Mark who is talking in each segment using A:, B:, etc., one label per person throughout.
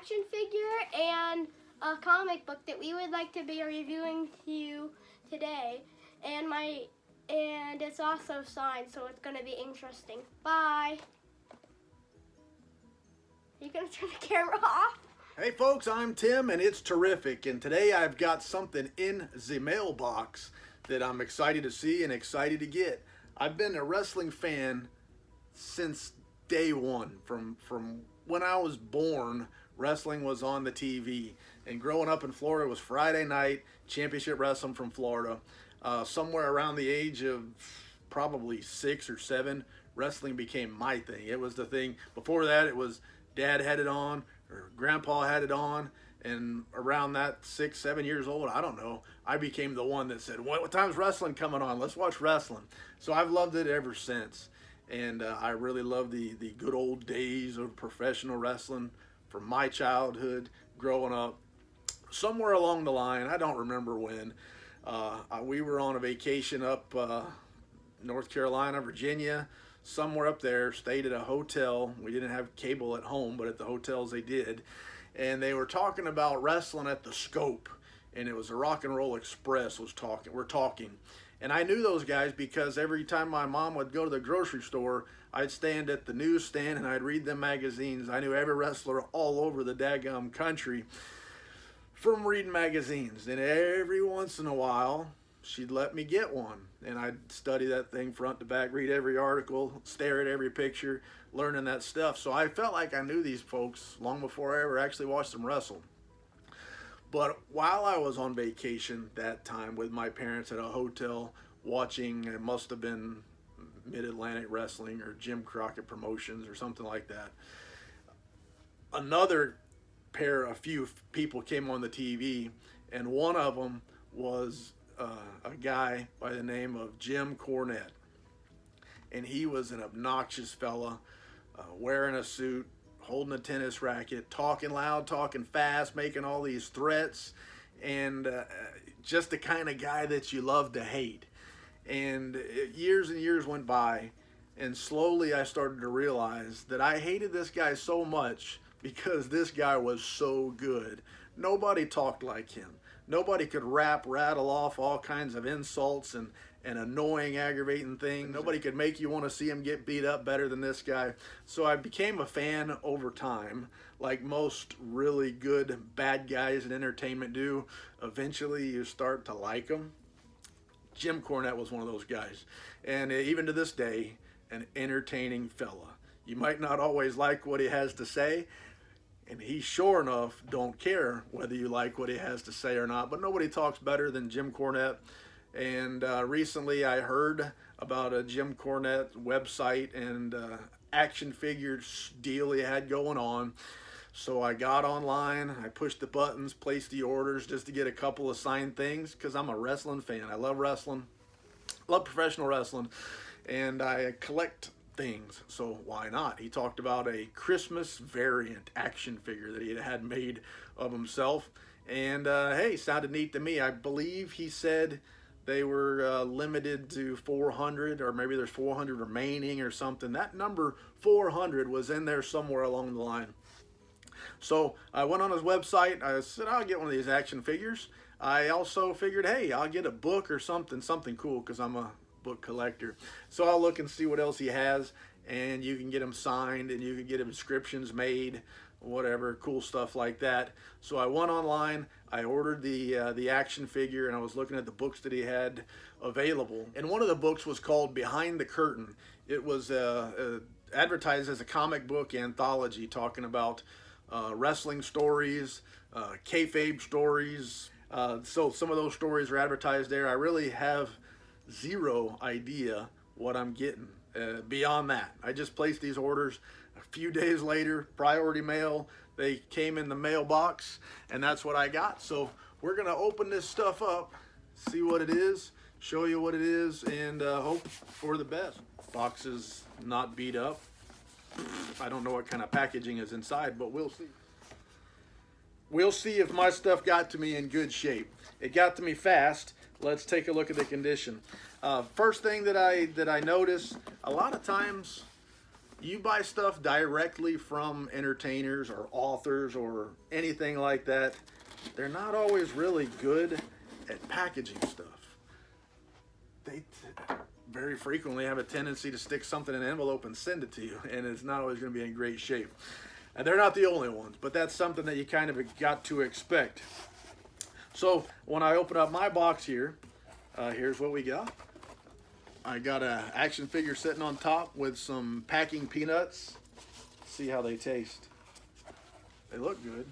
A: action figure and a comic book that we would like to be reviewing to you today. And it's also signed, so it's going to be interesting. Bye. Are you going to turn the camera off?
B: Hey folks, I'm Tim and it's terrific, and today I've got something in the mailbox that I'm excited to see and excited to get. I've been a wrestling fan since day one. From when I was born, wrestling was on the TV, and growing up in Florida, it was Friday night championship wrestling from Florida. Somewhere around the age of probably 6 or 7, wrestling became my thing. It was the thing. Before that, it was Dad had it on, or Grandpa had it on, and around that 6, 7 years old, I don't know, I became the one that said, what time's wrestling coming on? Let's watch wrestling. So I've loved it ever since, and I really love the good old days of professional wrestling from my childhood growing up. Somewhere along the line, I don't remember when, we were on a vacation up North Carolina, Virginia, somewhere up there, stayed at a hotel. We didn't have cable at home, but at the hotels they did. And they were talking about wrestling at the Scope. And it was the Rock and Roll Express we're talking. And I knew those guys because every time my mom would go to the grocery store, I'd stand at the newsstand and I'd read them magazines. I knew every wrestler all over the daggum country from reading magazines. And every once in a while, she'd let me get one, and I'd study that thing front to back, read every article, stare at every picture, learning that stuff. So I felt like I knew these folks long before I ever actually watched them wrestle. But while I was on vacation that time with my parents at a hotel watching, it must have been Mid-Atlantic Wrestling or Jim Crockett Promotions or something like that, a few people came on the TV, and one of them was a guy by the name of Jim Cornette. And he was an obnoxious fella, wearing a suit, holding a tennis racket, talking loud, talking fast, making all these threats, and just the kind of guy that you love to hate. And years and years went by, and slowly I started to realize that I hated this guy so much because this guy was so good. Nobody talked like him. Nobody could rattle off all kinds of insults and annoying, aggravating things. Nobody could make you want to see him get beat up better than this guy. So I became a fan over time, like most really good bad guys in entertainment do. Eventually you start to like them. Jim Cornette was one of those guys. And even to this day, an entertaining fella. You might not always like what he has to say, and he sure enough don't care whether you like what he has to say or not. But nobody talks better than Jim Cornette. And recently I heard about a Jim Cornette website and action figure deal he had going on. So I got online, I pushed the buttons, placed the orders just to get a couple of signed things because I'm a wrestling fan. I love wrestling, love professional wrestling, and I collect things, so why not? He talked about a Christmas variant action figure that he had made of himself, and hey, sounded neat to me. I believe he said they were limited to 400, or maybe there's 400 remaining or something. That number 400 was in there somewhere along the line. So I went on his website. I said, I'll get one of these action figures. I also figured, hey, I'll get a book or something cool, because I'm a book collector. So I'll look and see what else he has, and you can get them signed, and you can get inscriptions made, whatever, cool stuff like that. So I went online, I ordered the action figure, and I was looking at the books that he had available. And one of the books was called Behind the Curtain. It was advertised as a comic book anthology talking about wrestling stories, kayfabe stories. So some of those stories are advertised there. I really have zero idea what I'm getting beyond that. I just placed these orders. A few days later, priority mail, they came in the mailbox, and that's what I got. So we're gonna open this stuff up, see what it is, show you what it is, and hope for the best. Box is not beat up. I don't know what kind of packaging is inside, but we'll see. We'll see if my stuff got to me in good shape. It got to me fast. Let's take a look at the condition. First thing that I notice, a lot of times you buy stuff directly from entertainers or authors or anything like that, they're not always really good at packaging stuff. They very frequently have a tendency to stick something in an envelope and send it to you, and it's not always going to be in great shape. And they're not the only ones, but that's something that you kind of got to expect. So when I open up my box here, here's what we got. I got an action figure sitting on top with some packing peanuts. See how they taste. They look good.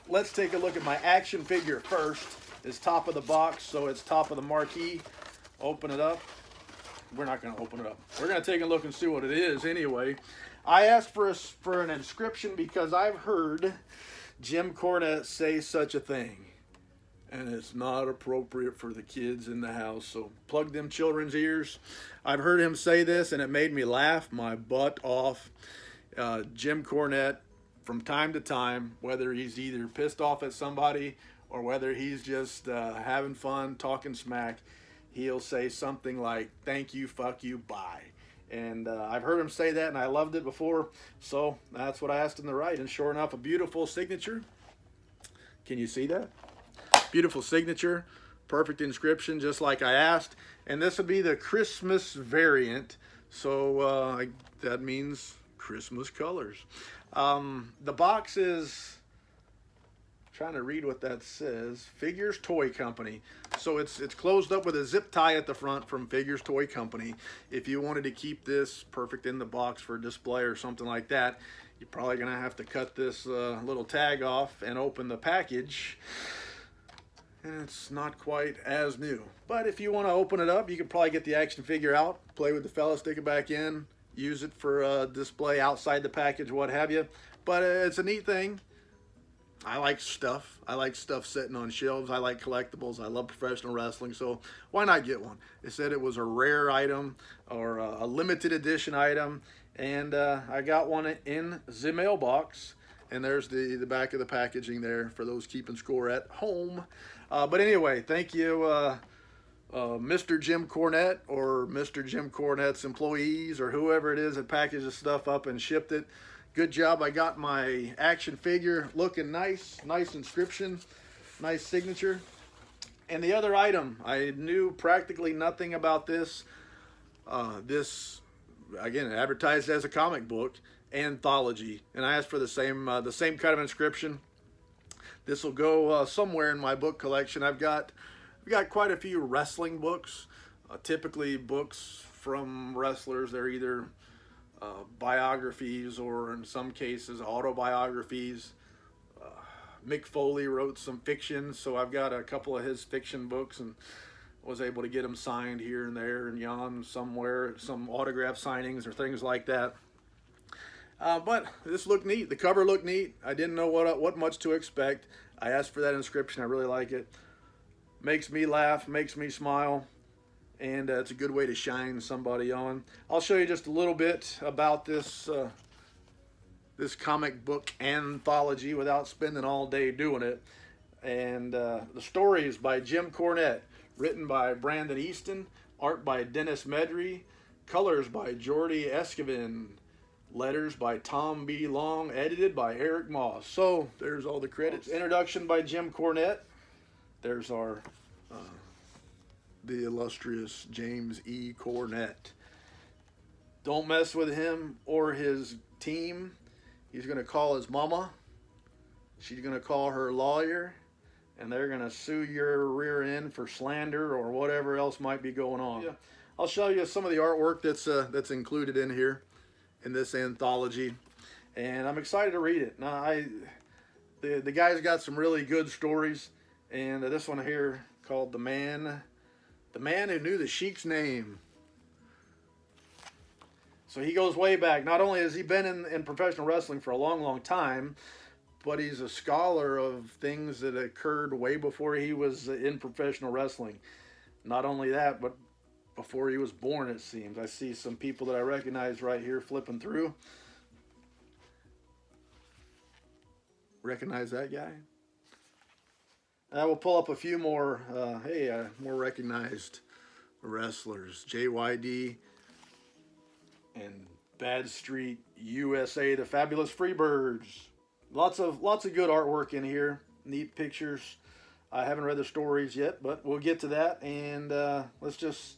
B: Let's take a look at my action figure first. It's top of the box, so it's top of the marquee. Open it up. We're not going to open it up. We're going to take a look and see what it is anyway. I asked for an inscription because I've heard Jim Cornette say such a thing. And it's not appropriate for the kids in the house, so plug them children's ears. I've heard him say this, and it made me laugh my butt off. Jim Cornette, from time to time, whether he's either pissed off at somebody or whether he's just having fun, talking smack, he'll say something like, "Thank you, fuck you, bye." And I've heard him say that, and I loved it before, so that's what I asked him to write. And sure enough, a beautiful signature. Can you see that? Beautiful signature, perfect inscription, just like I asked. And this would be the Christmas variant, so that means Christmas colors. The box is, trying to read what that says, Figures Toy Company. So it's closed up with a zip tie at the front from Figures Toy Company. If you wanted to keep this perfect in the box for display or something like that, you're probably going to have to cut this little tag off and open the package. And it's not quite as new. But if you want to open it up, you can probably get the action figure out, play with the fella, stick it back in, use it for display outside the package, what have you. But it's a neat thing. I like stuff. I like stuff sitting on shelves. I like collectibles. I love professional wrestling, so why not get one? It said it was a rare item or a limited edition item, and I got one in the mailbox. And there's the back of the packaging there for those keeping score at home. But anyway, thank you, Mr. Jim Cornette or Mr. Jim Cornette's employees or whoever it is that packages stuff up and shipped it. Good job. I got my action figure looking nice. Nice inscription. Nice signature. And the other item, I knew practically nothing about this. This, again, advertised as a comic book anthology, and I asked for the same kind of inscription. This will go somewhere in my book collection. I've got quite a few wrestling books, typically books from wrestlers. They're either biographies or in some cases autobiographies. Mick Foley wrote some fiction, so I've got a couple of his fiction books and was able to get them signed here and there and yon somewhere, some autograph signings or things like that. But this looked neat. The cover looked neat. I didn't know what much to expect. I asked for that inscription. I really like it. Makes me laugh, makes me smile, and it's a good way to shine somebody on. I'll show you just a little bit about this this comic book anthology without spending all day doing it. And the story is by Jim Cornette, written by Brandon Easton, art by Dennis Medry, colors by Jordy Esquivel, letters by Tom B. Long, edited by Eric Moss. So there's all the credits. Introduction by Jim Cornette. There's our the illustrious James E. Cornette. Don't mess with him or his team. He's going to call his mama. She's going to call her lawyer. And they're going to sue your rear end for slander or whatever else might be going on. Yeah. I'll show you some of the artwork that's included in here in this anthology. And I'm excited to read it. Now, the guy's got some really good stories. And this one here called The Man Who Knew the Sheik's Name. So he goes way back. Not only has he been in professional wrestling for a long, long time, but he's a scholar of things that occurred way before he was in professional wrestling. Not only that, but before he was born, it seems. I see some people that I recognize right here flipping through. Recognize that guy? I will pull up a few more, more recognized wrestlers. JYD, and Bad Street, USA, the Fabulous Freebirds. Lots of good artwork in here. Neat pictures. I haven't read the stories yet, but we'll get to that. And let's just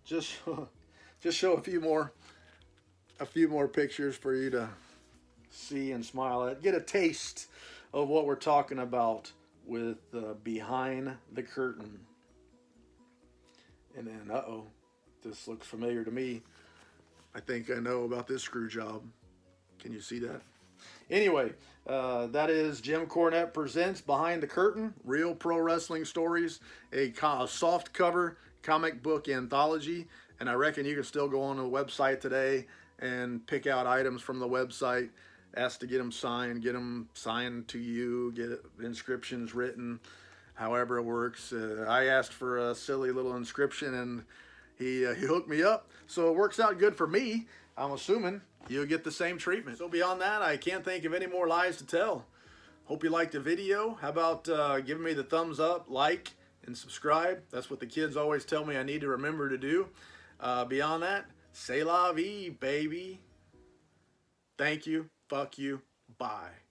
B: show a few more pictures for you to see and smile at. Get a taste of what we're talking about with Behind the Curtain. And then, this looks familiar to me. I think I know about this screw job. Can you see that? Anyway, that is Jim Cornette presents Behind the Curtain, Real Pro Wrestling Stories, a soft cover comic book anthology. And I reckon you can still go on the website today and pick out items from the website, ask to get them signed to you, get inscriptions written, however it works. I asked for a silly little inscription, and he hooked me up. So it works out good for me. I'm assuming you'll get the same treatment. So beyond that, I can't think of any more lies to tell. Hope you liked the video. How about giving me the thumbs up, like, and subscribe? That's what the kids always tell me I need to remember to do. Beyond that, c'est la vie, baby. Thank you. Fuck you. Bye.